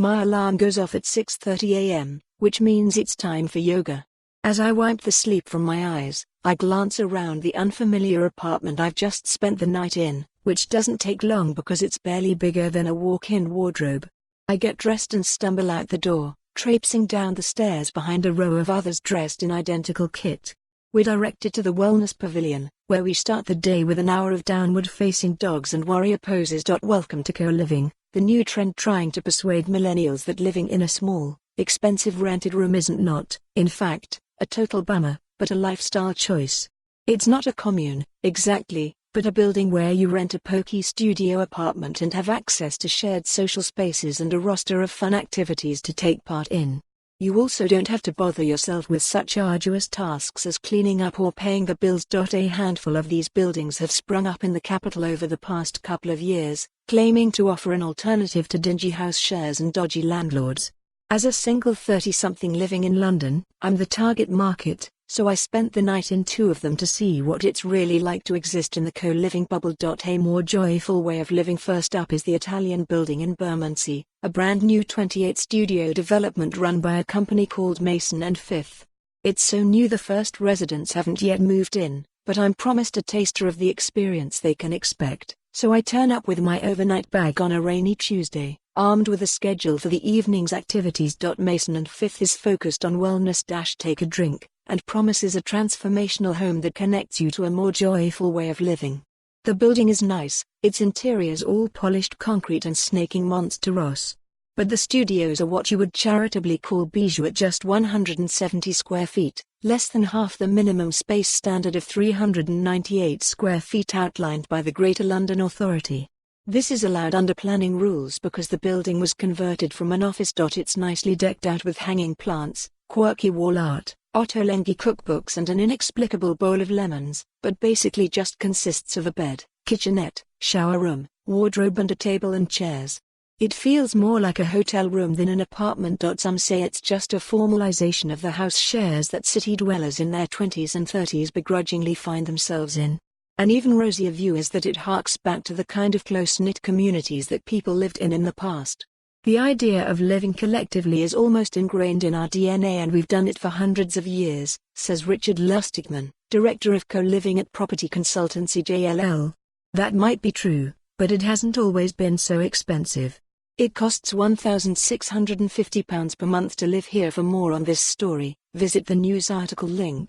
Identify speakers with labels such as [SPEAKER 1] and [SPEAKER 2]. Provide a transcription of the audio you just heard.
[SPEAKER 1] My alarm goes off at 6:30 a.m., which means it's time for yoga. As I wipe the sleep from my eyes, I glance around the unfamiliar apartment I've just spent the night in, which doesn't take long because it's barely bigger than a walk-in wardrobe. I get dressed and stumble out the door, traipsing down the stairs behind a row of others dressed in identical kit. We're directed to the Wellness Pavilion, where we start the day with an hour of downward-facing dogs and warrior poses.Welcome to co-living, the new trend trying to persuade millennials that living in a small, expensive rented room isn't not, in fact, a total bummer, but a lifestyle choice. It's not a commune, exactly, but a building where you rent a poky studio apartment and have access to shared social spaces and a roster of fun activities to take part in. You also don't have to bother yourself with such arduous tasks as cleaning up or paying the bills.A. A handful of these buildings have sprung up in the capital over the past couple of years, claiming to offer an alternative to dingy house shares and dodgy landlords. As a single 30-something living in London, I'm the target market, so I spent the night in two of them to see what it's really like to exist in the co-living bubble. A more joyful way of living. First up is the Italian building in Bermondsey, a brand new 28-studio development run by a company called Mason and Fifth. It's so new the first residents haven't yet moved in, but I'm promised a taster of the experience they can expect, so I turn up with my overnight bag on a rainy Tuesday, armed with a schedule for the evening's activities.Mason and Fifth is focused on wellness-take a drink, and promises a transformational home that connects you to a more joyful way of living. The building is nice, its interior's all polished concrete and snaking monsteros. But the studios are what you would charitably call bijou at just 170 square feet, less than half the minimum space standard of 398 square feet outlined by the Greater London Authority. This is allowed under planning rules because the building was converted from an office. It's nicely decked out with hanging plants, quirky wall art, Ottolenghi cookbooks and an inexplicable bowl of lemons, but basically just consists of a bed, kitchenette, shower room, wardrobe and a table and chairs. It feels more like a hotel room than an apartment. Some say it's just a formalization of the house shares that city dwellers in their 20s and 30s begrudgingly find themselves in. An even rosier view is that it harks back to the kind of close-knit communities that people lived in the past. The idea of living collectively is almost ingrained in our DNA and we've done it for hundreds of years, says Richard Lustigman, director of co-living at property consultancy JLL. That might be true, but it hasn't always been so expensive. It costs £1,650 per month to live here. For more on this story, visit the news article link.